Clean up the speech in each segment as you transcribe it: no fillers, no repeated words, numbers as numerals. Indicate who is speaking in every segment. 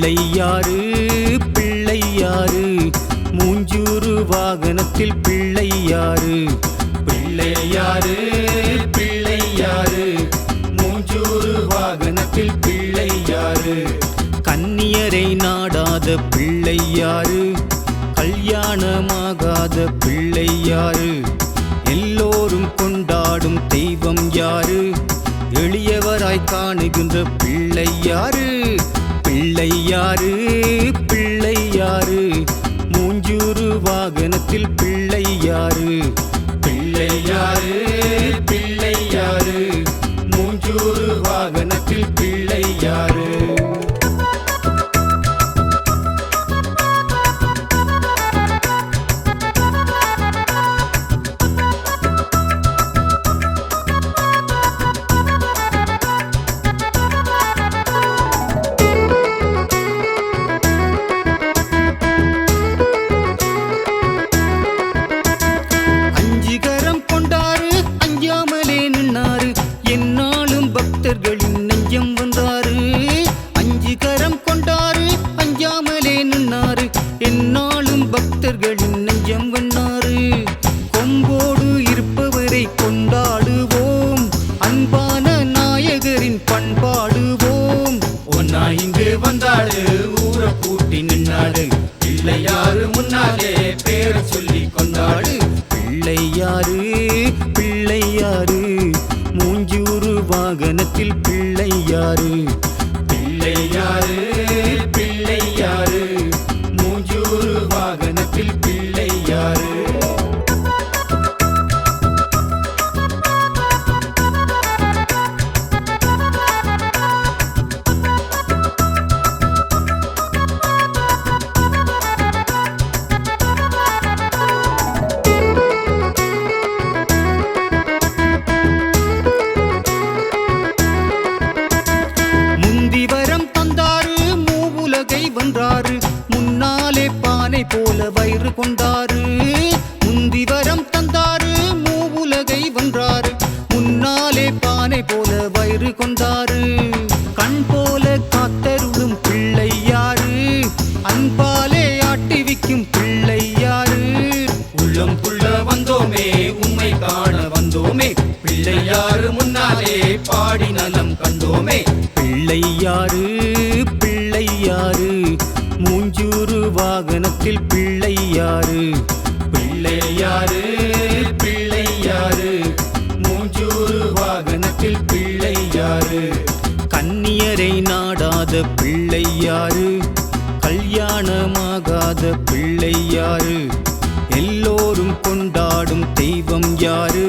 Speaker 1: பிள்ளையாறு பிள்ளையாறு மூஞ்சூறு வாகனத்தில் பிள்ளையாறு. பிள்ளையாறு பிள்ளையாறு மூஞ்சூறு வாகனத்தில் பிள்ளையாறு. கன்னியரை நாடாத பிள்ளையாறு, கல்யாணமாகாத பிள்ளையாறு. எல்லோரும் கொண்டாடும் தெய்வம் யாரு? எளியவராய் காணுகின்ற பிள்ளையாறு. பிள்ளையாறு பிள்ளையாறு மூஞ்சூறு வாகனத்தில் பிள்ளையாறு. பிள்ளையாறு பிள்ளையாறு மூஞ்சூறு வாகனத்தில் பிள்ளையாறு. பக்தர்களின் நெஞ்சம் வந்தாரு. அஞ்சு கரம் கொண்டாரு, அஞ்சாமலே நின்னாரு. என்னாலும் பக்தர்களின் நெஞ்சம் வந்தாரு. கொம்போடு இருப்பவரை கொண்டாடுவோம், அன்பான நாயகரின் பண்பாடுவோம். ஒன்னா இங்கு வந்தாடு, ஊரை கூட்டி நின்னாடு. பிள்ளையாறு முன்னாலே பேரை சொல்லி கொண்டாடு. பிள்ளையாறு பிள்ளையாறு மூஞ்சூறு வாகனத்தில் பிள்ளையாறு. பிள்ளையாறு பிள்ளையாறு மூஞ்சூறு வாகனத்தில் பிள்ளையாறு. முன்னாலே பானை போல வயிறு கொண்டாரு. முந்திவரம் தந்தாரு, மூவுலகை வென்றாரு. முன்னாலே பானை போல வயிறு கொண்டாரு. கண் போல காத்தருளும் பிள்ளையாரு, அன்பாலே ஆட்டிவிக்கும் பிள்ளையாரு. உள்ளம் புள்ள வந்தோமே, உம்மை காண வந்தோமே. பிள்ளையாரு முன்னாலே பாடி நலம் கண்டோமே. பிள்ளையாறு பிள்ளையாறு மூஞ்சூறு வாகனத்தில் பிள்ளையாறு. பிள்ளையாறு பிள்ளையாறு மூஞ்சூறு வாகனத்தில் பிள்ளையாறு. கன்னியரை நாடாத பிள்ளையாறு, கல்யாணமாகாத பிள்ளையாறு. எல்லோரும் கொண்டாடும் தெய்வம் யாரு?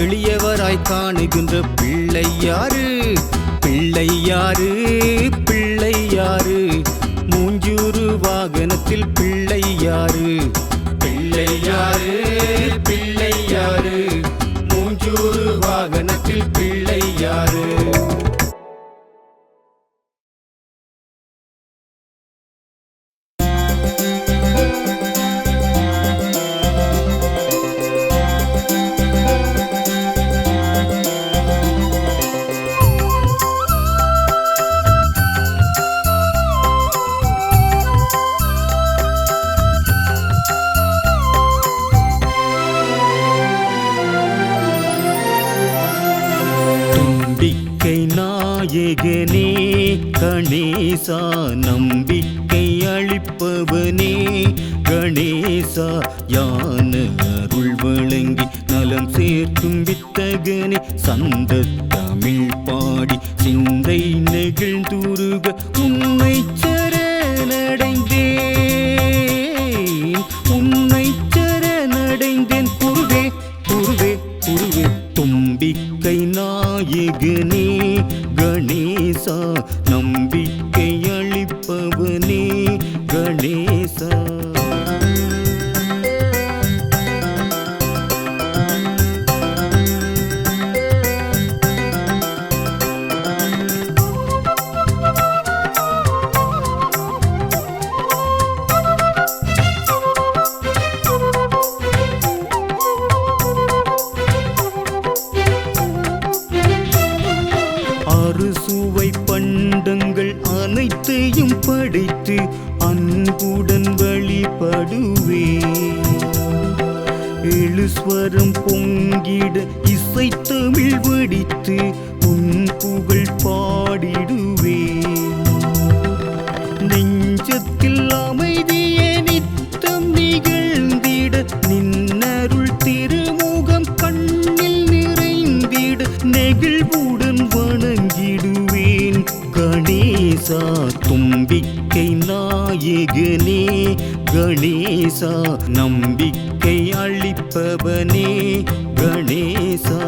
Speaker 1: எளியவராய் காணுகின்ற பிள்ளையாறு. பிள்ளையாறு பிள்ளையாறு மூஞ்சூறு வாகனத்தில் பிள்ளையாறு. பிள்ளையாறு பிள்ளையாறு மூஞ்சூறு வாகனத்தில் பிள்ளையாறு. நாயகனே கணேசா, நம்பிக்கை அளிப்பவனே கணேசா. யான அருள் வழங்கி நலம் சேர்க்கும் வித்தகனே. சந்த தமிழ் பாடி சிந்தை நெகிழ்ந்துருக உன்னை சரணடைந்தேன். உன்னை சரணடைந்தேன் குருவே குருவே குருவே. தும்பிக்கை நாயகனே கணேசா, நம்பிக்கை அளிப்பவனே கணேசா. அறுசுவை பண்டங்கள் அனைத்தையும் படை வரம் பொங்கிட இசைத்தமிழ் வடித்து உன் புகழ் பாடிடுவேன். நெஞ்சத்தில் அமைதியே நித்தம் நிகழ்ந்திட நின்னருள் திருமுகம் கண்ணில் நிறைந்திட நெகிழ்வுடன் வணங்கிடுவேன். கணேசா தும்பிக்கை நாயகனே, கணேசா நம்பிக்கை அளிப்பவனே, கணேசா.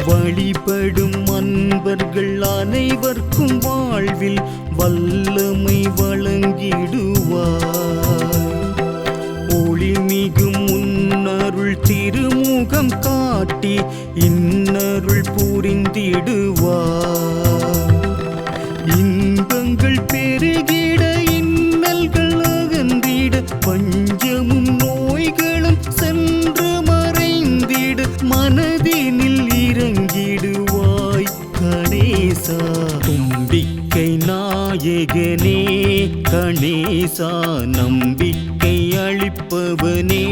Speaker 1: வழிபடும் அன்பர்கள் அனைவர்க்கும் வாழ்வில் வல்லமை வழங்கிடுவார். ஒளிமிகும் உன்னருள் திருமுகம் காட்டி இன்னருள் புரிந்திடுவார். இன்பங்கள் பெருகிட இன்னல்கள் அகன்றிட பஞ்சமும் நோய்களும் சென்று மறைந்திட மனதினில் இறங்கிடுவாய். கணேசா தும்பிக்கை நாயகனே, கணேசா நம்பிக்கை அளிப்பவனே,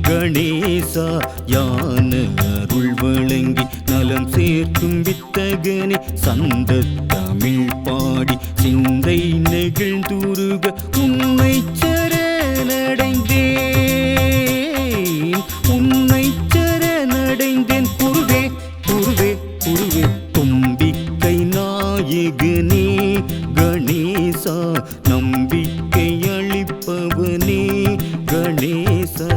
Speaker 1: கணேசா யான அருள் வழங்கி நலம் சேர்க்கும் வித்தகனே. சந்த தமிழ் பாடி சிந்தை நெகிழ்ந்துருக உன்னை சரணடைந்தேன், உன்னை சரணடைந்தேன். குருவே குருவே குருவே தும்பிக்கை நாயகனே, கணேசா நம்பிக்கை அளிப்பவனே, கணேசா.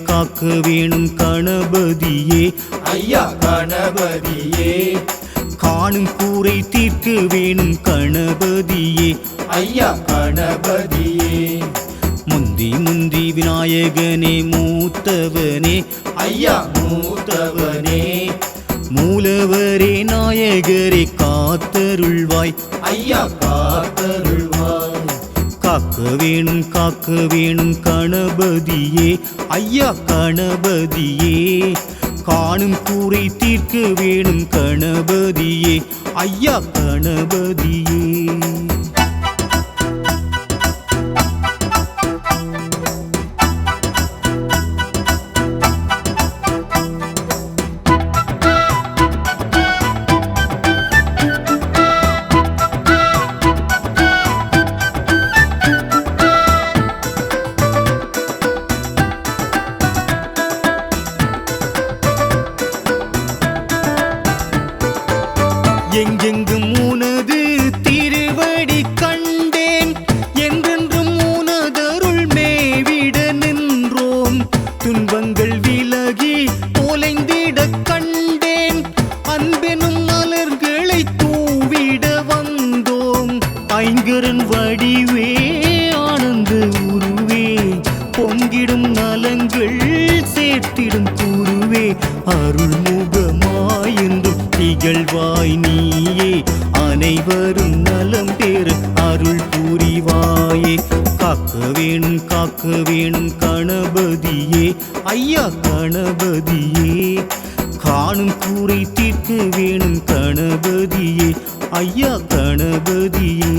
Speaker 1: காக்க வேணும் கணபதியே,
Speaker 2: ஐயா கணபதியே.
Speaker 1: காணும் கூரை தீர்க்க வேணும் கணபதியே,
Speaker 2: ஐயா கணபதியே.
Speaker 1: முந்தி முந்தி விநாயகனே மூத்தவனே,
Speaker 2: ஐயா மூத்தவனே.
Speaker 1: மூலவரே நாயகரே காத்தருள்வாய்,
Speaker 2: ஐயா காத்தருள்வாய்.
Speaker 1: காக்க வேணும் கணபதியே, ஐயா கணபதியே. காணும் கூரை தீர்க்க வேணும் கணபதியே, ஐயா கணபதியே. எங்கெங்கும் உனது திருவடி கண்டேன், என்றென்றும் உனதருள் மேவிட நின்றோம். துன்பங்கள் விலகி தொலைந்திட கண்டேன், அன்பெனும் மலர்களை தூவிட வந்தோம். ஐங்கரன் வடிவே ஆனந்த உருவே, பொங்கிடும் நலங்கள் சேர்த்திடும் குருவே. அருள்முகமாயென்றும் திகழ்வாய் நீயே, அனைவரும் நலம் பெற அருள் புரிவாயே. காக்க வேணும் கணபதியே, ஐயா கணபதியே. காணும் கூரை தீர்க்க வேணும் கணபதியே, ஐயா கணபதியே.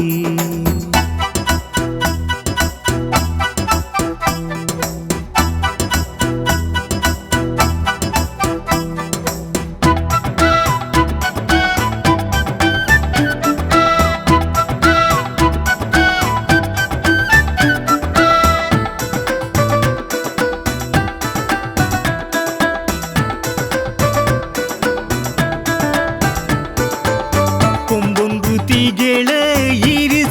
Speaker 1: திகழ இரு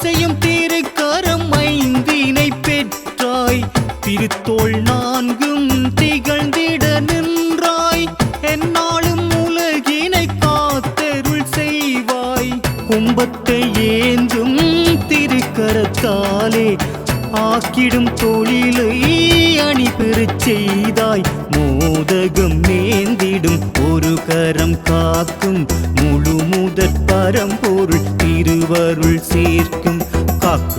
Speaker 1: செய்யும் திருக்கரம் ஐந்தினை பெற்றாய் திருத்தோள் நான்கும் திகழ்ந்திட நின்றாய் எந்நாளும் உலகினை காத்தருள் செய்வாய் கும்பத்தை ஏந்தும் திருக்கரத்தாலே ஆக்கிடும் தொழிலை அணிபெறச் செய்தாய் மோதகம் நேந்திடும் ஒரு கரம் காக்கும் முழு முதற் பரம்பொருள் திருவருள் சேர்க்கும் காக்க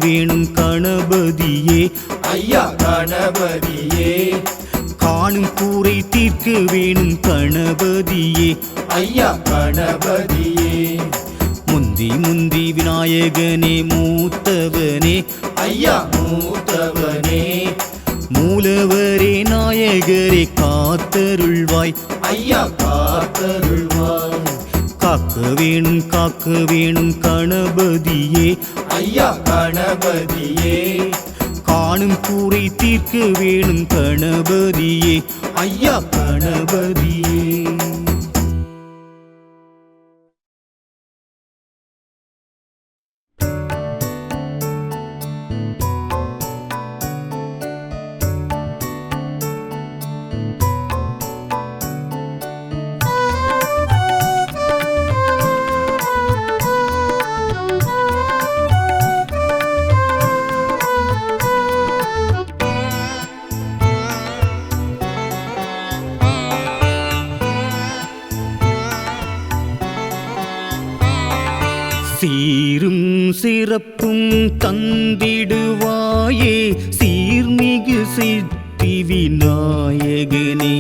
Speaker 1: வேணும் கணபதியே
Speaker 2: ஐயா கணபதியே
Speaker 1: காணும் கூரை தீர்க்க வேணும் கணபதியே
Speaker 2: ஐயா கணபதியே
Speaker 1: முந்தி விநாயகனே மூத்தவனே
Speaker 2: ஐயா மூத்தவனே
Speaker 1: மூலவரே நாயகரே காத்தருள்வாய்
Speaker 2: ஐயா காத்தருள்வாய்
Speaker 1: காக்க வேணும் கணபதியே
Speaker 2: ஐயா கணபதியே
Speaker 1: காணும் கூரை தீர்க்க வேணும் கணபதியே ஐயா கணபதியே சீரும் சிறப்பும் தந்திடுவாயே சீர்மிகு சித்தி விநாயகனே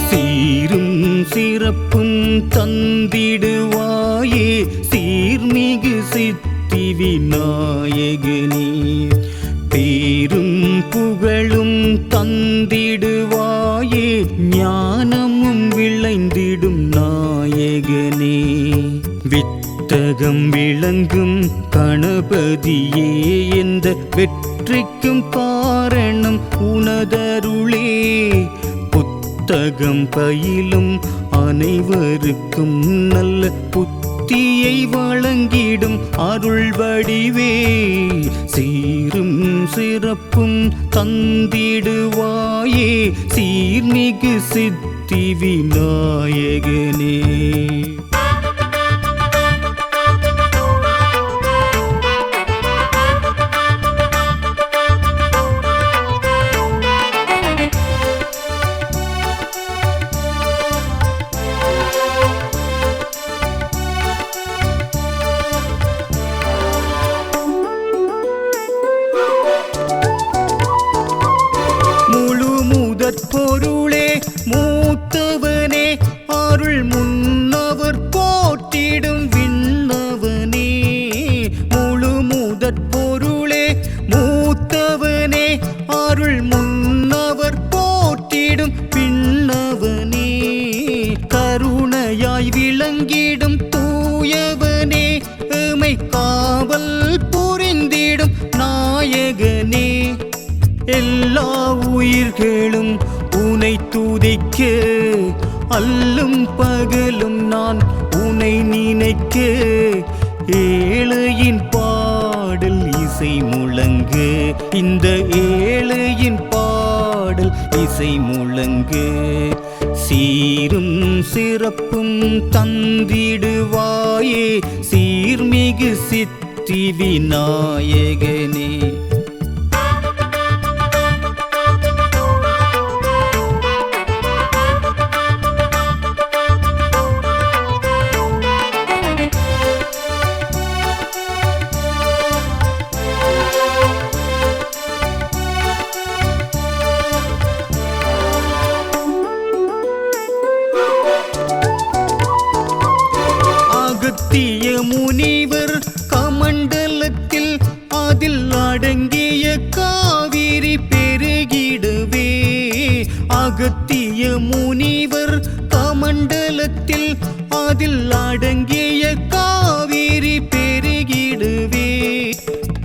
Speaker 1: சீரும் சிறப்பும் தந்திடுவாயே சீர்மிகு சித்தி விநாயகனே பேரும் புகழும் தந்திடுவாயே ஞானமும் விளைந்திடும் நாயகனே வித்தகம் விளங்கும் கணபதியே எந்த வெற்றிக்கும் காரணம் உனதருளே புத்தகம் பயிலும் அனைவருக்கும் நல்ல புத்தியை வழங்கிடும் அருள் வடிவே சீரும் சிறப்பும் தந்திடுவாயே சீர்மிகு சித்தி விநாயகனே பொருளே மூத்தவனே அருள் முன்னவர் போற்றிடும் விண்ணவனே முழு முதற் பொருளே மூத்தவனே அருள் முன்னவர் போற்றிடும் விண்ணவனே கருணையாய் விளங்கிடும் தூயவனே எமை காவல் புரிந்திடும் நாயகனே எல்லா உயிர்களும் உனை துதிக்க அல்லும் பகலும் நான் உனை நினைக்க ஏழையின் பாடல் இசை முழங்கு இந்த ஏழையின் பாடல் இசை முழங்கு சீரும் சிறப்பும் தந்திடுவாயே சீர்மிகு சித்தி விநாயகனே அகத்திய முனிவர் கமண்டலத்தில் அதில் அடங்கிய காவிரி பெருகிடவே அகத்திய முனிவர் கமண்டலத்தில் அதில் அடங்கிய காவிரி பெருகிடவே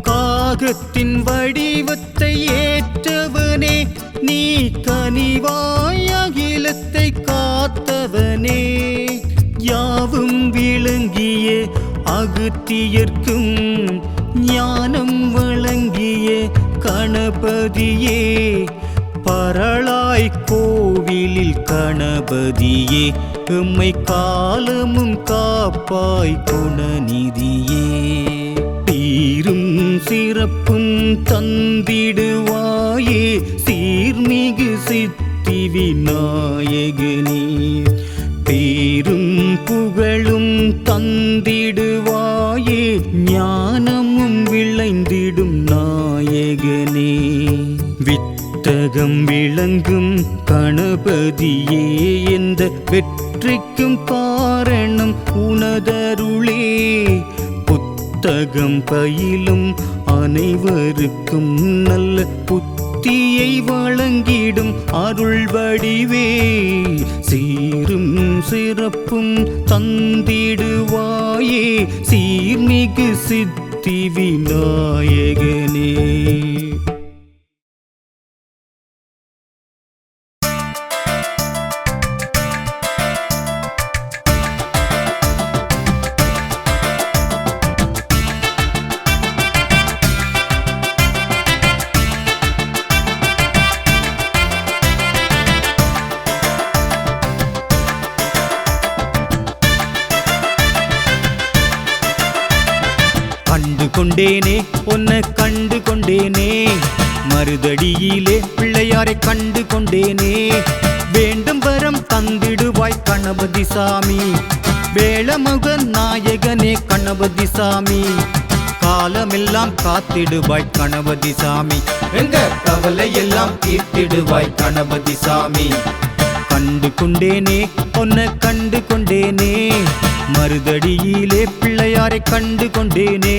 Speaker 1: காகத்தின் வடிவத்தை ஏற்றவனே நீ கனிவாய் அகிலத்தை காத்த மூத்தவனே யாவும் விளங்கிய அகத்தியர்க்கும் ஞானம் வழங்கிய கணபதியே பரளாய் கோவிலில் கணபதியே எம்மை காலமும் காப்பாய் குணநிதியே சீரும் சிறப்பும் தந்திடுவாயே சீர்மிகு சித்தி விநாயகனே பேரும் புகழும் தந்திடுவாயே ஞானமும் விளைந்திடும் நாயகனே வித்தகம் விளங்கும் கணபதியே எந்த வெற்றிக்கும் காரணம் உனதருளே புத்தகம் பயிலும் அனைவருக்கும் நல்ல புத்தியை வழங்கிடும் அருள் வடிவே சீரும் சிறப்பும் தந்திடுவாயே சீர்மிகு சித்தி விநாயகனே. கண்டு கொண்டேனே உன்னை கண்டு கொண்டேனே மருதடியிலே பிள்ளையாரை கண்டு கொண்டேனே வேண்டும் வரம் தந்திடுவாய் கணபதி சாமி வேளமுக நாயகனே கணபதி சாமி காலமெல்லாம் காத்திடுவாய் கணபதி சாமி
Speaker 2: எங்க கவலை எல்லாம் தீர்த்திடுவாய் கணபதி சாமி
Speaker 1: கண்டு கொண்டேனே உன்னை கண்டு கொண்டேனே மருதடியிலே பிள்ளையாரை கண்டு கொண்டேனே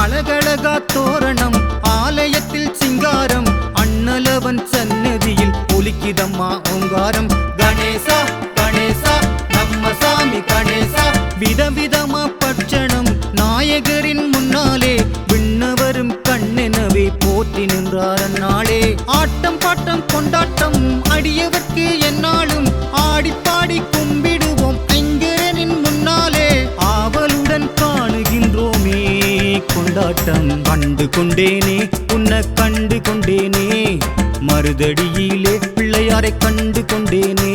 Speaker 1: அழகழகா தோரணம் ஆலயத்தில் சிங்காரம் அண்ணலவன் சன்னதியில் ஒலிக்கிதம்மா ஓங்காரம் கணேசா கணேசா நம்ம சாமி கணேசா விதவிதமா பட்சணம் நாயகரின் முன்னாலே விண்ணவரும் கண்ணெனவே போற்றி நின்றார் அந்நாளே ஆட்டம் பாட்டம் கொண்டாட்டம் அடியவர்க்கு என்னாலும் ஆடிப்பாடி கும்பிடுவோம் ஐங்கரனின் முன்னாலே ஆவலுடன் காணுகின்றோமே கொண்டாட்டம் கண்டு கொண்டேனே உன்னை கண்டு கொண்டேனே மருதடியிலே பிள்ளையாரை கண்டு கொண்டேனே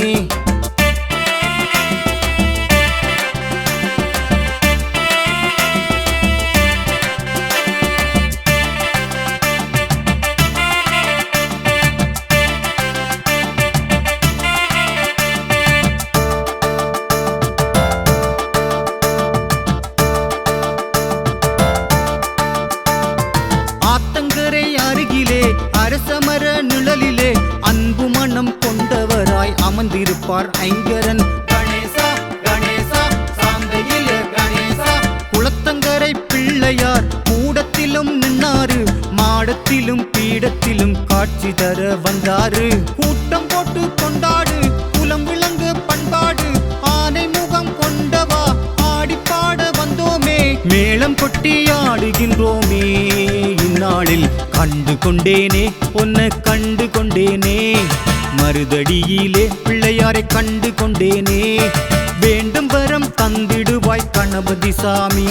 Speaker 1: ஆத்தங்கரை அருகிலே அரசமர நிழலிலே அன்பு மனம் கொண்டவராய் அமர்ந்திருப்பார் ஐங்கரன் கணேசா கணேசா சாந்தையிலே கணேசா குளத்தங்கரை பிள்ளையார் கூடத்திலும் நின்னாரு மாடத்திலும் பீடத்திலும் காட்சி தர வந்தாரு கூட்டம் போட்டு கொண்டாடு குலம் விளங்கு பண்பாடு ஆனை முகம் கொண்டவா ஆடிப்பாட வந்தோமே மேளம் கொட்டி ஆடுகின்றோமே இந்நாளில் கண்டு கொண்டேனே உன்னை கண்டு கொண்டேனே மருதடியிலே பிள்ளையாரை கண்டு கொண்டேனே வேண்டும் வரம் தந்திடுவாய் கணபதி சாமி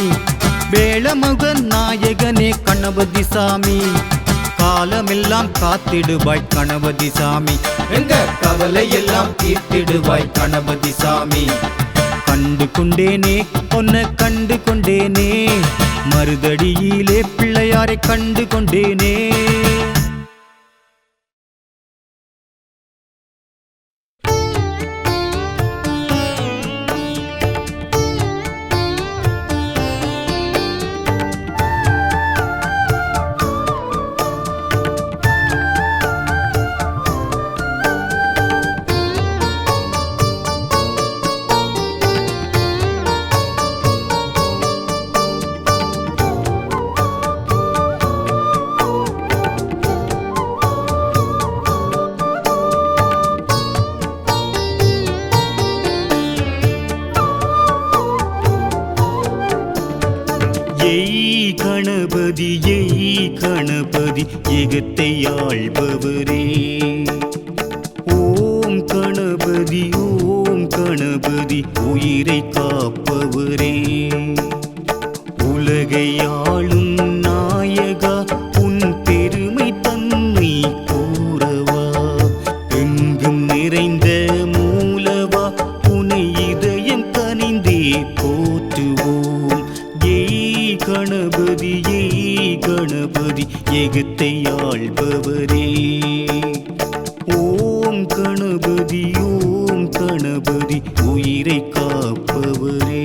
Speaker 1: வேளமுக நாயகனே கணபதி சாமி காலமெல்லாம் காத்திடுவாய் கணபதி சாமி
Speaker 2: எங்க கவலை எல்லாம் தீர்த்திடுவாய் கணபதி சாமி
Speaker 1: கண்டு கொண்டேனே உன்னை கண்டு கொண்டேனே மருதடியிலே பிள்ளையாரை கண்டு கொண்டேனே கணபதி ஏகத்தை ஆள்பவரே. ஓம் கணபதி ஓம் கணபதி உயிரை காப்பவரே. உலகை ஆளும் நாயகா உன் பெருமை தன்மை கூறவா. எங்கும் நிறைந்த மூலவா உனை இதயம் கனிந்தே போற்றுவோம். ஏய் கணபதி ஏகத்தை ஆள்பவரே. ஓம் கணபதி உயிரை காப்பவரே.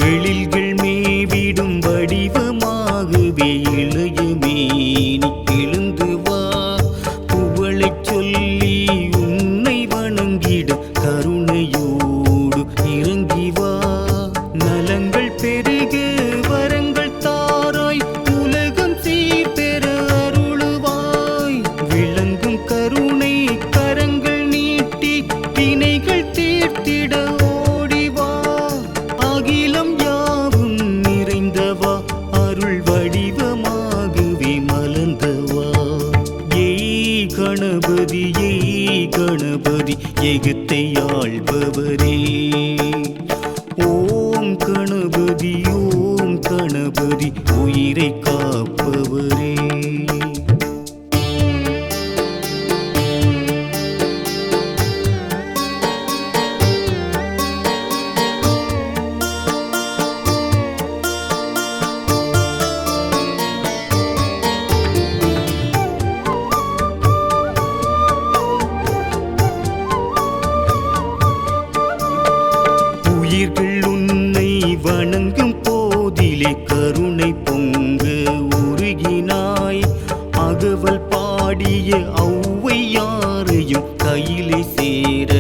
Speaker 1: எழில்கள் மேவிடும் வடிவமாகவே இளையமேனி எழுந்து வா. புகழைச் சொல்லி உன்னை வணங்கிட கருணையோடு இறங்கி வா. நலங்கள் பெருக வரங்கள் தாராய் உலகம் சீர்பெற அருளுவாய். விளங்கும் கருணை கரங்கள் நீட்டி வினைகள் தீர்த்திட ஓடிவா. அகிலம் யாவும் நிறைந்தவா அருள் வடிவமாகவே மலர்ந்தவா. ஏய் கணபதி ஏகத்தை ஆள்பவரே. ஓம் கணபதி உயிரை காப்பவரே. உயிர்கள் உன்னை வணங்கும் போதிலே கருணை பொங்க உருகினாய். அகவல் பாடிய ஔவையாரையும் கையிலே சேர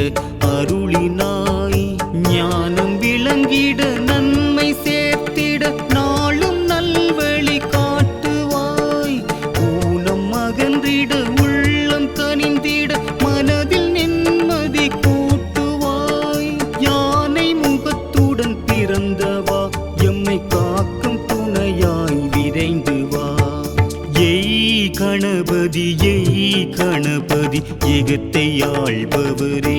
Speaker 1: அருளினாய். ஞானம் விளங்கிட நன்மை சேர்த்திட நாளும் நல்வழி காட்டுவாய். ஊனம் அகன்றிட உள்ளம் கனிந்திட மனதில் நிம்மதி கூட்டுவாய். யானை முகத்துடன் பிறந்தவா எம்மை காக்கும் துணையாய் விரைந்து வா. ஏய் கணபதி ஏகத்தை ஆள்பவரே.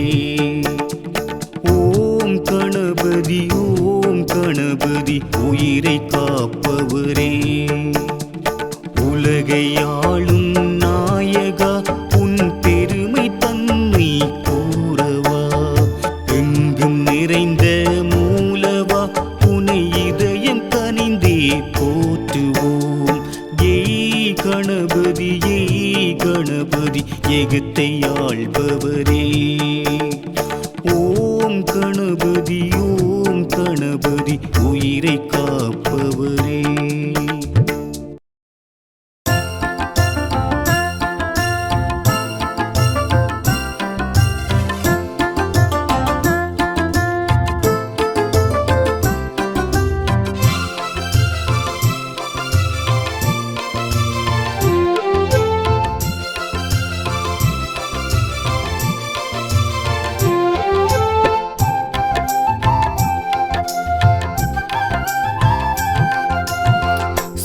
Speaker 1: ஓம் கணபதி உயிரை காப்பவரே. உலகை ஆளும் நாயகா உன் பெருமை தன்மை கூறவா. எங்கும் நிறைந்த மூலவா உனை இதயம் கனிந்தே போற்றுவோம். ஏய் கணபதி ஏகத்தை ஆள்பவரே. ஓம் கணபதி உயிரை காப்பவரே.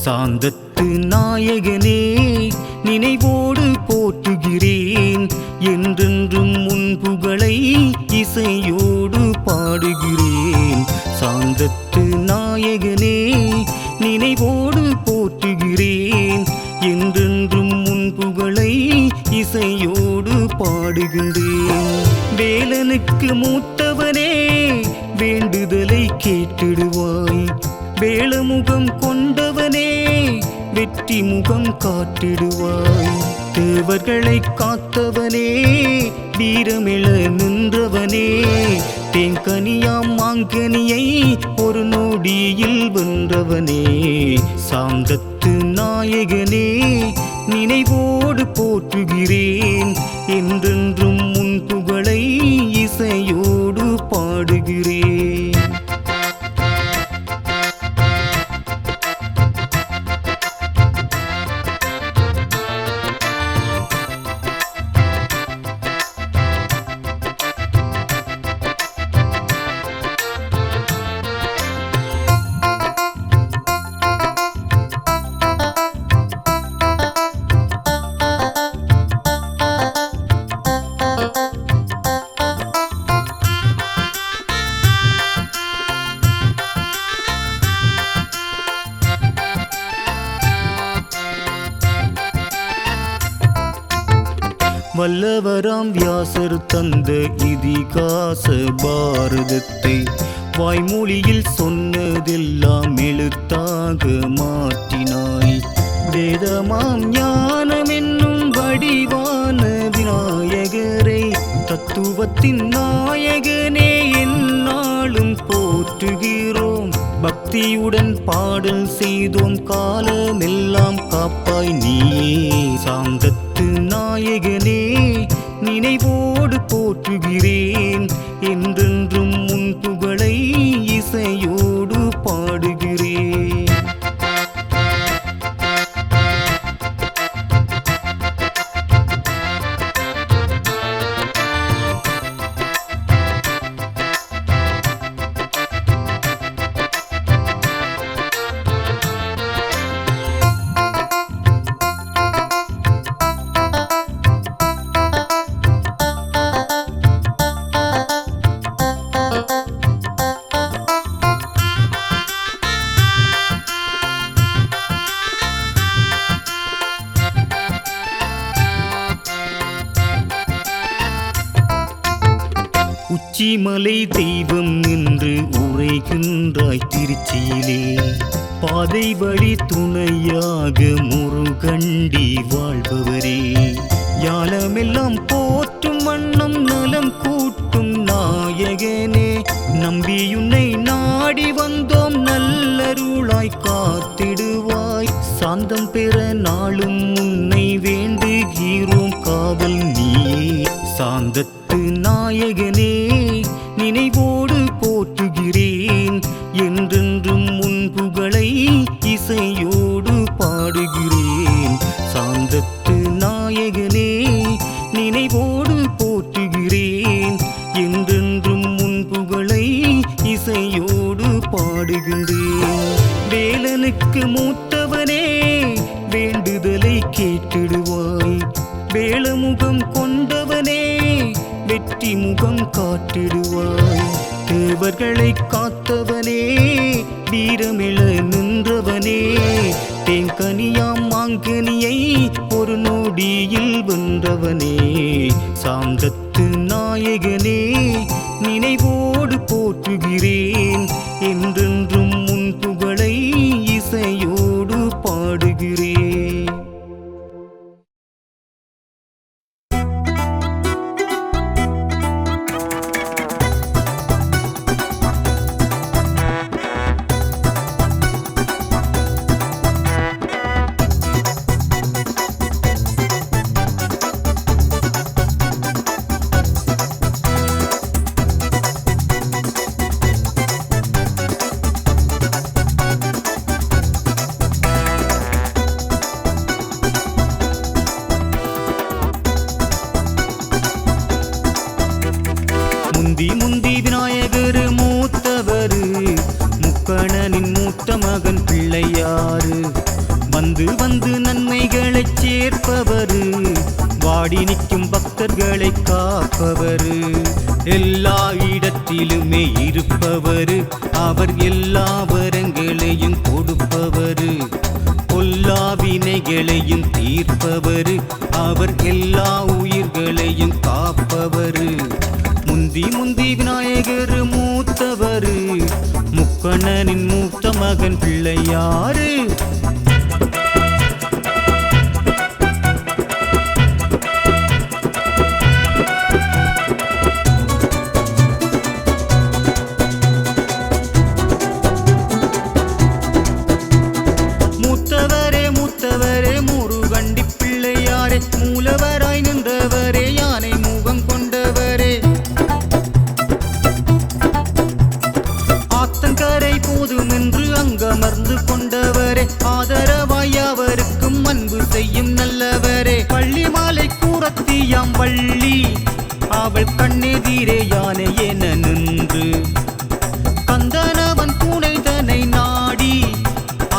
Speaker 1: சாந்தத்து நாயகனே நினைவோடு போற்றுகிறேன். என்றென்றும் உன் புகழை இசையோடு பாடுகிறேன். சாந்தத்து நாயகனே நினைவோடு போற்றுகிறேன். என்றென்றும் உன் புகழை இசையோடு பாடுகின்றேன். வேலனுக்கு மூத்தவனே வேண்டுதலை கேட்டிடுவாய். வேளமுகம் கொண்டவனே வெற்றி முகம் காட்டிடுவாய். தேவர்களை காத்தவனே வீரமிழ நின்றவனே. தேங்கனியாம் மாங்கனியை ஒரு நொடியில் வென்றவனே. சாந்தத்து நாயகனே நினைவோடு போற்றுகிறேன். என்றென்றும் உன் புகழை இசையோடு பாடு பாடுகிறேன். வல்லவராம் வியாசர் தந்த இதிகாச பாரதத்தை வாய்மொழியில் சொன்னதெல்லாம் எழுத்தாக மாற்றினாய். வேதமாம் ஞானம் என்னும் வடிவான விநாயகரை தத்துவத்தின் நாயகனே எந்நாளும் போற்றுகிறோம். பக்தியுடன் பாடல் செய்தோம் காலமெல்லாம் காப்பாய் நீயே. சாந்தத்து நாயகனே நினைவோடு போற்றுகிறேன். என்றென்றும் உன் புகழை இசையோடு பாடுகிறேன். உச்சிமலை தெய்வம் என்று உரைகின்றாய் திருச்சியிலே. பாதை வழி துணையாக முருகண்டி வாழ்பவரே. ஞானமெல்லாம் போற்றும் வண்ணம் நலம் கூட்டும் நாயகனே. நம்பியுன்னை நாடி வந்தோம் நல்லருளாய் காத்திடுவாய். சாந்தம் பெற நாளும் உன்னை வேண்டுகிறோம் காவல் நீயே. சாந்தத்து நாயகனே நினைவோடு போற்றுகிறேன். என்றென்றும் உன் புகழை இசையோடு பாடுகிறேன். சாந்தத்து நாயகனே நினைவோடு போற்றுகிறேன். என்றென்றும் உன் புகழை இசையோடு பாடுகின்றேன். வேலனுக்கு மூத்தவனே வேண்டுதலை கேட்டிடுவாய். வேளமுகம் கொண்டவனே வெற்றி முகம் காட்டிடுவாய். தேவர்களை காத்தவனே வீரமிழ நின்றவனே. தேங்கனியாம் மாங்கனியை ஒரு நொடியில் வென்றவனே. சாந்தத்து நாயகனே நினைவோடு போற்றுகிறேன். என்றென்றும் உன் புகழை இசையோடு பாடுகிறேன். முந்தி விநாயகர் மூத்தவரு. முக்கணனின் மூத்த மகன் பிள்ளையாறு. வந்து நன்மைகளைச் சேர்ப்பவரு. வாடி நிற்கும் பக்தர்களை காப்பவரு. எல்லா இடத்திலுமே இருப்பவரு. அவர் எல்லா வரங்களையும் கொடுப்பவரு. பொல்லா வினைகளையும் தீர்ப்பவரு. அவர் எல்லா உயிர்களையும் காப்பவரு. முந்தி விநாயகர் மூத்தவரு. முக்கணனின் மூத்த மகன் பிள்ளையாறு. மூத்தவரே முருகண்டி பிள்ளையாரே. மூலவராய் நின்றவரே யானை முகம் கொண்டவரே. அமர்ந்து கொண்டவரே ஆதரவாய் அவருக்கும் அன்பு செய்யும் நல்லவரே பள்ளி மாலை கூரத்தியாம் வள்ளி அவள் கண்ணெதிரே யானை என நின்று கந்தனவன் துணைதனை நாடி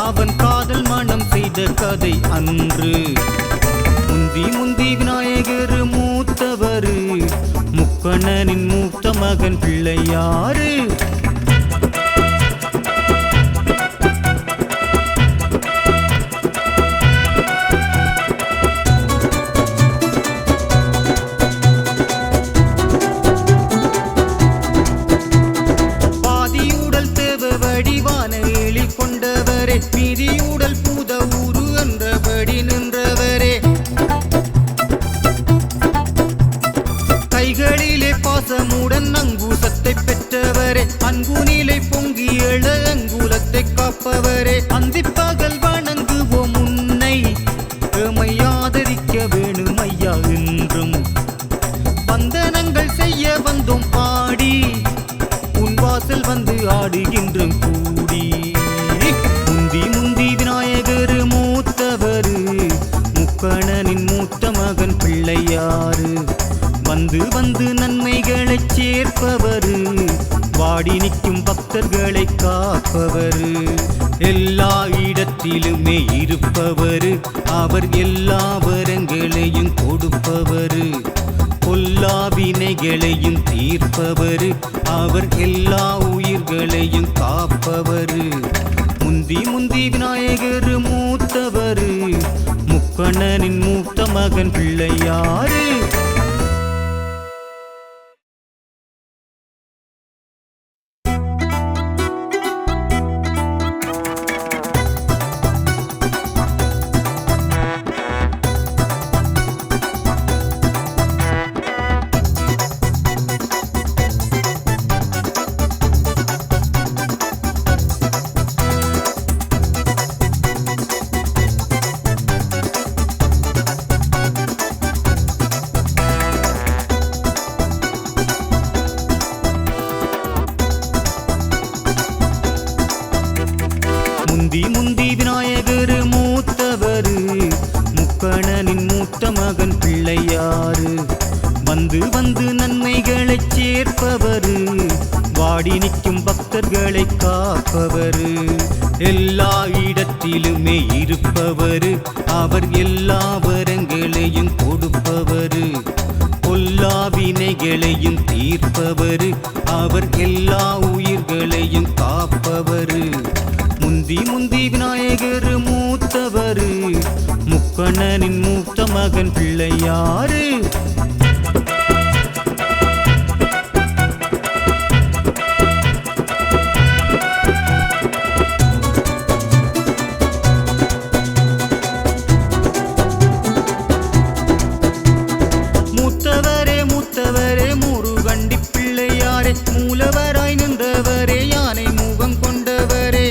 Speaker 1: அவன் காதல் மனம் செய்த கதை அன்று முந்தி முந்தி விநாயகர் மூத்தவரு முக்கண்ணனின் மூத்த மகன் பிள்ளையாரு பாதியுடல் தேவ வடிவான எழி கொண்டவரே மீதியுடல் பூத ஊரு என்றபடி நின்றவரே கைகளிலே பாசமுடன் அங்கூசத்தை பெற்றவரே அங்குனிலை பொங்கி எழ அங்குலத்தை காப்பவரே அந்திப்பகல் வணங்குவோம் உன்னை எமை ஆதரிக்க வேணும் ஐயா என்றும் வந்தனங்கள் செய்ய வந்தோம் பாடி உன் வாசல் வந்து ஆடுகின்றோம் கூடி முந்தி முந்தி விநாயகர் மூத்தவரு முக்கணனின் மூத்த மகன் பிள்ளையாரு வந்து வந்து நன்மைகளை சேர்ப்பவரு வாடி நிற்கும் பக்தர்களை காப்பவரு எல்லா இடத்திலுமே இருப்பவரு அவர் எல்லா வரங்களையும் கொடுப்பவரு பொல்லா வினைகளையும் தீர்ப்பவரு அவர் எல்லா உயிர்களையும் காப்பவரு முந்தி முந்தி விநாயகர் மூத்தவரு முக்கண்ணனின் மூத்த மகன் பிள்ளையாரு முந்தி முந்தி விநாயகர் மூத்தவரு முக்கணனின் மூத்த மகன் பிள்ளையாரு வந்து வந்து நன்மைகளை சேர்ப்பவரு வாடி நிற்கும் பக்தர்களை காப்பவரு எல்லா இடத்திலுமே இருப்பவரு அவர் எல்லா வரங்களையும் கொடுப்பவரு பொல்லா வினைகளையும் தீர்ப்பவரு அவர் எல்லா உயிர்களையும் காப்பவரு முந்தி முந்தி விநாயகர் மூத்தவரு முக்கண்ணனின் மூத்த மகன் பிள்ளையாரு மூத்தவரே மூத்தவரே முருகண்டி பிள்ளையாரே மூலவராய் நின்றவரே யானை முகம் கொண்டவரே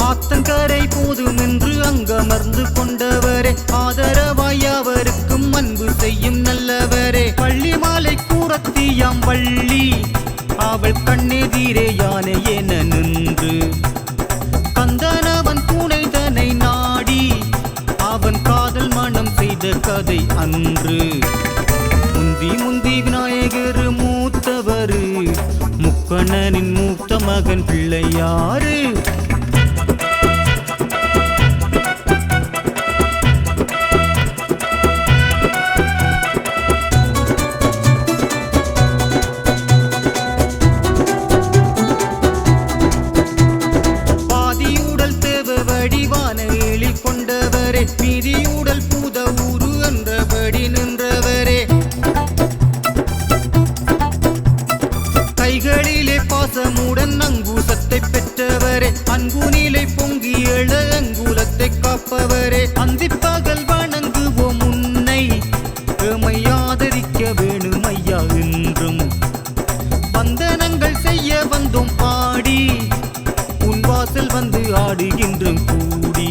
Speaker 1: ஆத்தங்கரை போதும் என்று அங்கமர்ந்து கொண்டவரே ஆதரவாய் அவருக்கும் அன்பு செய்யும் நல்லவரே பள்ளி மாலை கூரத்தியாம் வள்ளி அவள் கண்ணெதிரே யானை என நின்று கந்தனவன் துணைதனை நாடி அவன் காதல் மனம் செய்த கதை அன்று முந்தி முந்தி விநாயகர் மூத்தவரு முக்கண்ணனின் மூத்த மகன் பிள்ளையாரு பாதியுடல் தேவ வடிவான எழி கொண்டவரே மீதியுடல் பூத ஊரு என்றபடி நின்றவரே கைகளிலே பாசமுடன் அங்கூசத்தை பெற்றவரே அங்குனிலை பொங்கி எழ அங்குலத்தை காப்பவரே அந்திப்பகல் வணங்குவோம் உன்னை எமை ஆதரிக்க வேணும் ஐயா என்றும் வந்தனங்கள் செய்ய வந்தோம் பாடி உன் வாசல் வந்து ஆடுகின்றோம் கூடி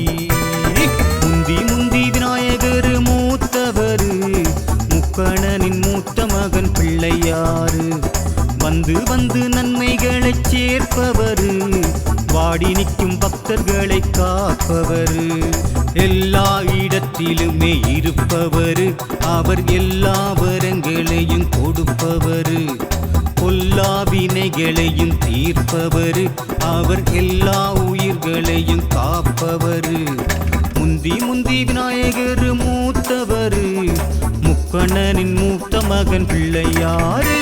Speaker 1: முந்தி முந்தி விநாயகர் மூத்தவரு முக்கணனின் மூத்த மகன் பிள்ளையாரு வந்து வந்து நன்மைகளைச் சேர்ப்பவர், வாடி நிற்கும் பக்தர்களை காப்பவர், எல்லா இடத்திலுமே இருப்பவர், அவர் எல்லா வரங்களையும் கொடுப்பவர், பொல்லா வினைகளையும் தீர்ப்பவர், அவர் எல்லா உயிர்களையும் காப்பவர். முந்தி முந்தி விநாயகர் மூத்தவர், முக்கண்ணனின் மூத்த மகன் பிள்ளையாறு.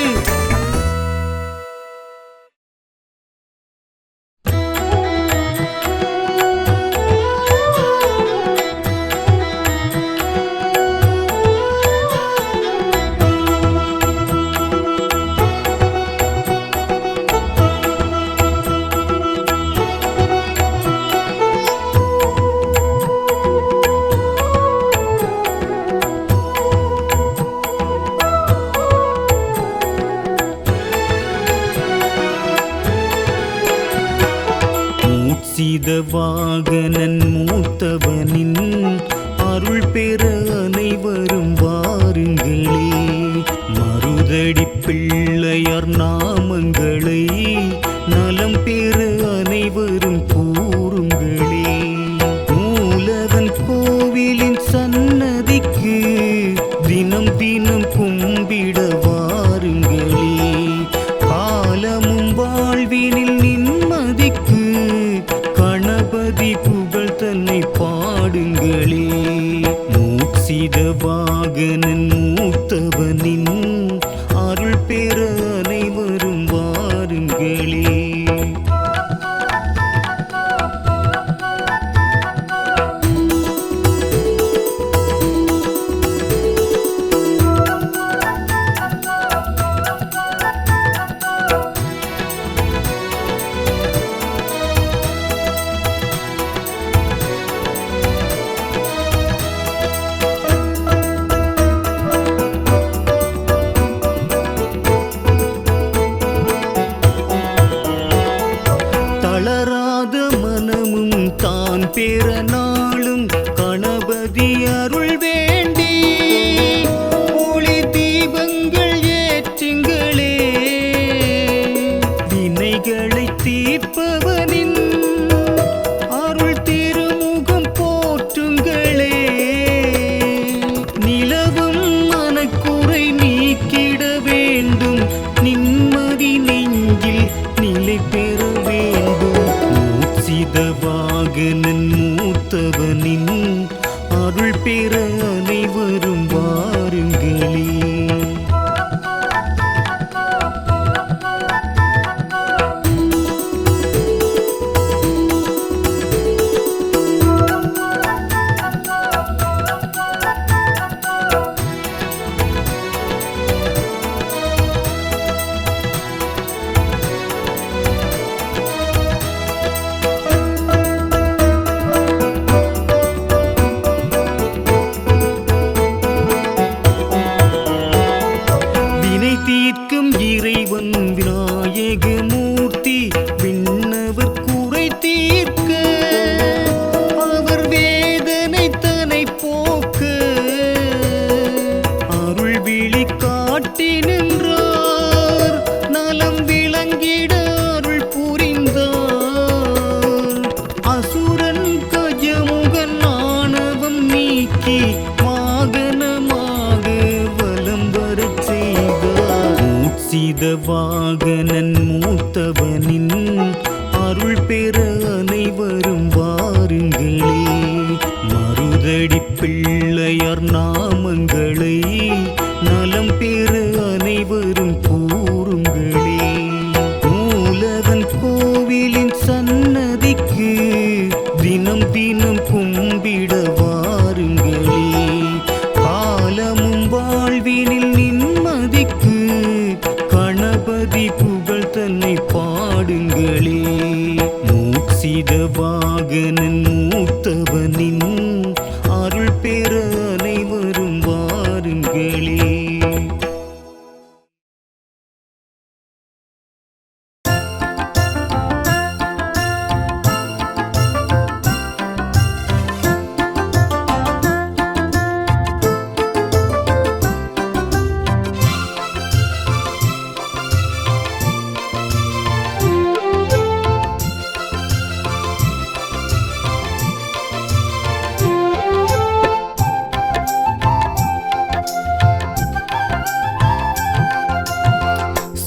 Speaker 1: வாகனன் மூத்தவனின் அருள் பெற அனைவரும் வாருங்களே, மருதடி பிள்ளையார் நாமங்களை நலம் பெற அனைவரும் கூறுங்களே. மூலவன் கோவிலின் சன்னதிக்கு தினம் தினம் கும்பிட வாருங்களே, காலமும் வாழ்வினில் நிம்மதிக்கு கணபதி புகழ் தன்னை பாடுங்களே. மூசித வாகனன் மூத்தவனின் அருள் பெற அனைவரும் வாருங்களே. தளராத மனமும் தான் பெற நாளும் கணபதி அருள் வேண்டி ஒளி தீபங்கள் ஏற்றுங்களே. வினைகளை தீர்ப்பவனின் அருள் திருமுகம் போற்றுங்களே. நிலவும் மனக்குறை நீக்கிட வேண்டும், நிம்மதி நெஞ்சில் நிலை பெற வேண்டும். மூசித வாகனன் மூத்தவனின் அருள் பெற அனைவரும் வாருங்களே. தீர்க்கும் இறைவன் விநாயக மூர்த்தி, விண்ணவர் குறை தீர்க்க அவர் வேதனை தனை போக்க அருள் விழி காட்டி நின்றார், நலம் விளங்கிட அருள் புரிந்தார். அசுரன் கஜமுகன் ஆணவம் நீக்கி வாகனமாக வலம் வரச் செய்தார். மூசித வாகனன் மூத்தவனின் அருள் பெற அனைவரும் வாருங்களே, மருதடி பிள்ளையார் நாமங்களை நலம் பெற அனைவரும் கூறுங்களே. மூலவன் கோவிலின் சன்னதிக்கு தினம் தினம் கும்பிட வாருங்களே, காலமும் வாழ்வினில் நிம்மதிக்கு கணபதி புகழ் தன்னை பாடுங்களே. மூசித வாகனன் மூத்தவனின் அருள் பெற அனைவரும் வாருங்களே.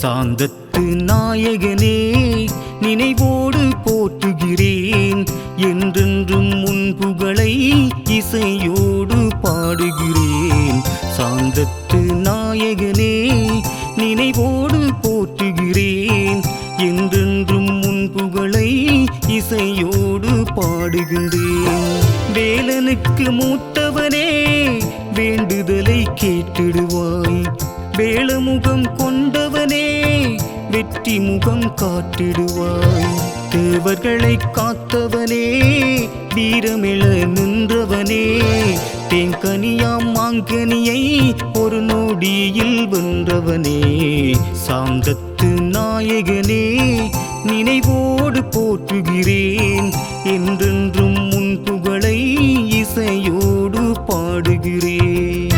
Speaker 1: சாந்தத்து நாயகனே நினைவோடு போற்றுகிறேன், என்றென்றும் உன் புகழை இசையோடு பாடுகிறேன். சாந்தத்து நாயகனே நினைவோடு போற்றுகிறேன், என்றென்றும் உன் புகழை இசையோடு பாடுகின்றேன். வேலனுக்கு மூத்தவனே வேண்டுதலை கேட்டிடுவாய், வேளமுகம் கொண்டவனே வெற்றி முகம் காட்டிடுவாய். தேவர்களை காத்தவனே வீரமிழ நின்றவனே, தேங்கனியாம் மாங்கனியை ஒரு நொடியில் வென்றவனே. சாந்தத்து நாயகனே நினைவோடு போற்றுகிறேன், என்றென்றும் உன் புகழை இசையோடு பாடுகிறேன்.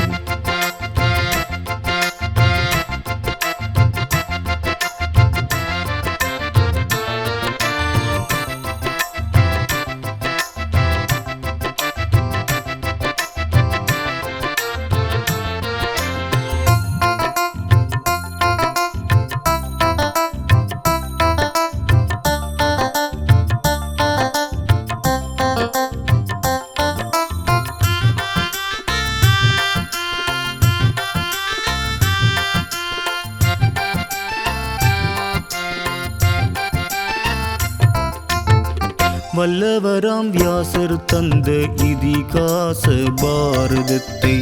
Speaker 1: வல்லவராம் வியாசர் தந்த இதிகாச பாரதத்தை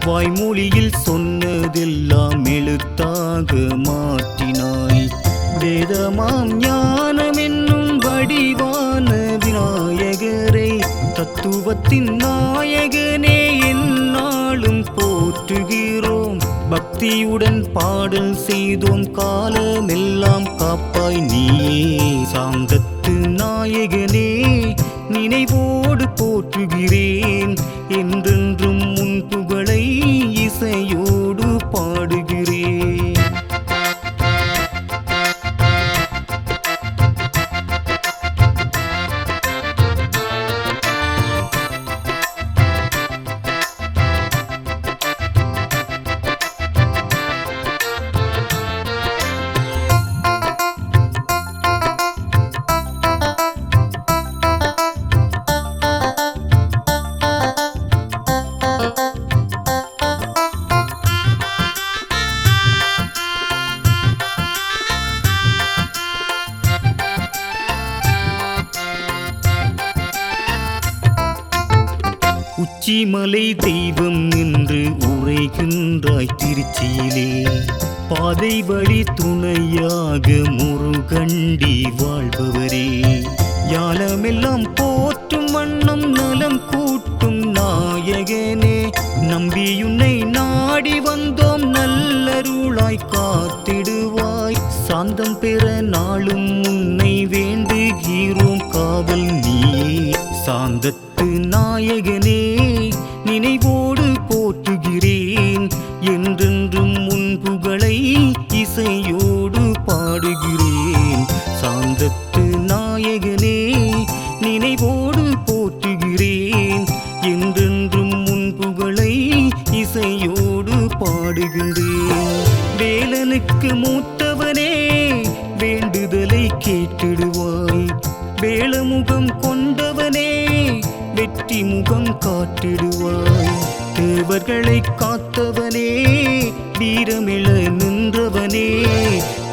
Speaker 1: வாய்மொழியில் சொன்னதெல்லாம் எழுத்தாக மாற்றினாய். வேதமாம் ஞானம் என்னும் வடிவான விநாயகரை தத்துவத்தின் நாயகனே எந்நாளும் போற்றுகிறோம். பக்தியுடன் பாடல் செய்தோம், காலமெல்லாம் காப்பாய் நீயே. சாந்தத்து நாயகனே நினைவோடு போற்றுகிறேன், என்றென்றும் உன் புகழை இசையோடு பாடுகிறேன். உச்சிமலை தெய்வம் என்று உரைகின்றாய் திருச்சியிலே, பாதை வழி துணையாக முருகண்டி வாழ்பவரே. ஞானமெல்லாம் போற்றும் வண்ணம் நலம் கூட்டும் நாயகனே, நம்பியுன்னை நாடி வந்தோம், நல்லருளாய் காத்திடுவாய். சாந்தம் பெற நாளும் உன்னை வேண்டுகிறோம், காவல் நீயே. சாந்தத்து நாயகனே நினைவோடு போற்றுகிறேன், என்றென்றும் உன் புகழை இசையோடு பாடுகிறேன். சாந்தத்து நாயகனே நினைவோடு போற்றுகிறேன், என்றென்றும் உன் புகழை இசையோடு பாடுகின்றேன். வேலனுக்கு மூத்தவனே வேண்டுதலை கேட்டிடுவாய், வேளமுகம் கொண்டவனே வெற்றி முகம் காட்டிடுவாய். தேவர்களை காத்தவனே வீரமிழ நின்றவனே,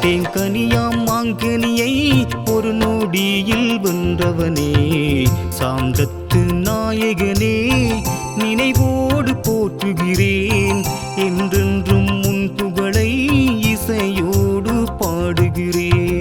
Speaker 1: தேங்கனியாம் மாங்கனியை ஒரு நொடியில் வென்றவனே. சாந்தத்து நாயகனே நினைவோடு போற்றுகிறேன், என்றென்றும் உன் புகழை இசையோடு பாடுகிறேன்.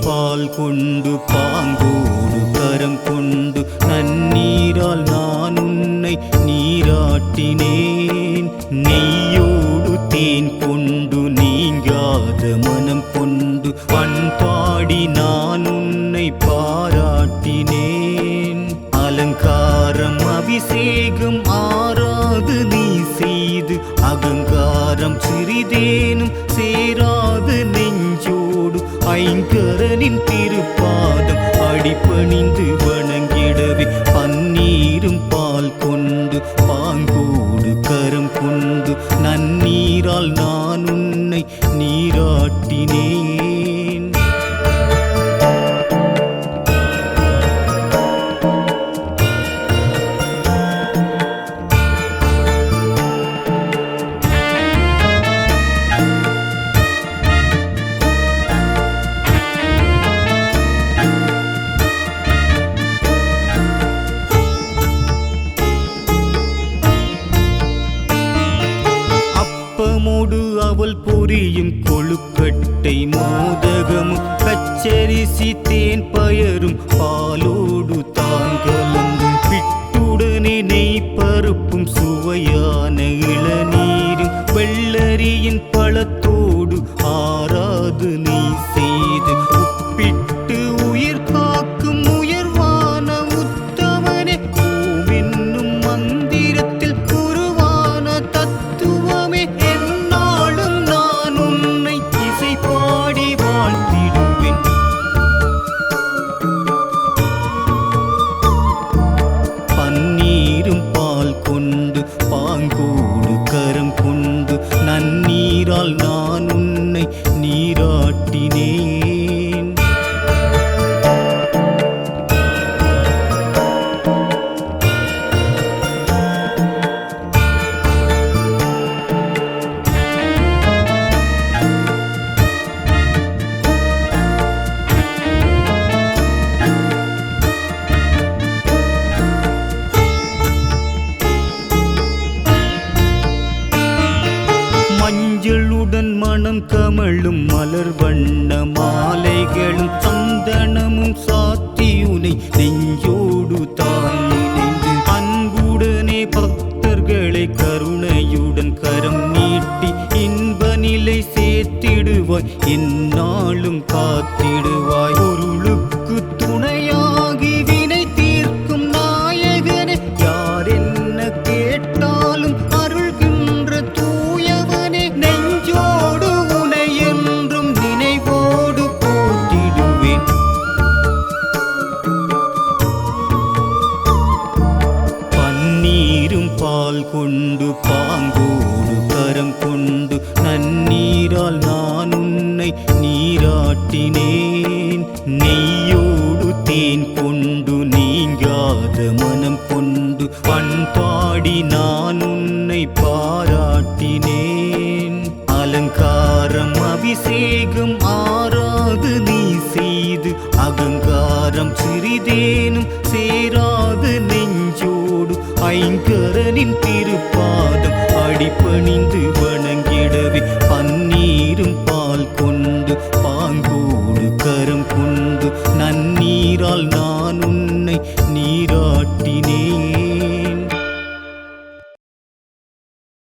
Speaker 1: பால் கொண்டு பாங்கோடு கரம் கொண்டு நன்னீரால் நான் உன்னை நீராட்டினேன். நெய்யோடு தேன் கொண்டு நீங்காத மனம் கொண்டு பண்பாடி நான் உன்னை பாராட்டினேன். அலங்காரம் அபிஷேகம் ஆராது நீ செய்து அகங்காரம் சிறிதேனும் சேராது நெஞ்சோடு ஐங்கரனின் திருப்பாதம் அடிபணிந்து வணங்கிடவே பன்னீரும் பால் கொண்டு பாங்கோடு கரம் கொண்டு நன்னீரால் நான் உன்னை நீராட்டினேன். அப்பமோடு அவள் பொரியும் கொழுக்கட்டை மோதகமும் பச்சரிசி தேன் பயரும் பாலோடு தான் கலந்து பிட்டுடனே நெய் பருப்பும் சுவையான இளநீரும் வெள்ளரியின் பழத்தோடு ஆராது நீ செய்து உப்பிட்டு உயிர் காக்கும் உயர்வான உத்தமனே ஓம் என்னும் மந்திரத்தில் உருவான தத்துவமே எந்நாளும் நான் உன்னை இசை பாடி வாழ்த்திடுவேன். பன்னீரும் பால் கொண்டு பாங்கோடு கரம் கொண்டு நன்னீரால் நான் உன்னை நீராட்டினேன். மஞ்சளுடன் மனம் கமழும் மலர் வண்ண மாலைகளும் சந்தனமும் சாத்தியுனை நெஞ்சோடு தான் நினைந்து அன்புடனே பக்தர்களை கருணையுடன் கரம் நீட்டி இன்ப நிலை சேர்த்திடுவாய் எந்நாளும் காத்திடுவாய். பொருளுக்கு துணையாகி வினை தீர்க்கும் நாயகனே யார் என்ன கேட்டாலும் அருள்கின்ற தூயவனே நெஞ்சோடு உனை என்றும் நினைவோடு போற்றிடுவேன். பன்னீரும் பால் கொண்டு பாங்கோடு கரம் கொண்டு நன்னீரால் நான் உன்னை நீராட்டினேன். நெய்யோடு தேன் கொண்டு நீங்காத மனம் கொண்டு பண்பாடி நான் உன்னை பாராட்டினேன். அலங்காரம் அபிஷேகம் ஆராது நீ செய்து அகங்காரம் சிறிதேனும் சேராது நெஞ்சோடு ஐங்கரனின் திருப்பாதம் அடிபணிந்து வணங்கிடவே பன்னீரும் பால் கொண்டு பாங்கோடு கரம் கொண்டு நன்னீரால் நான் உன்னை நீராட்டினேன்.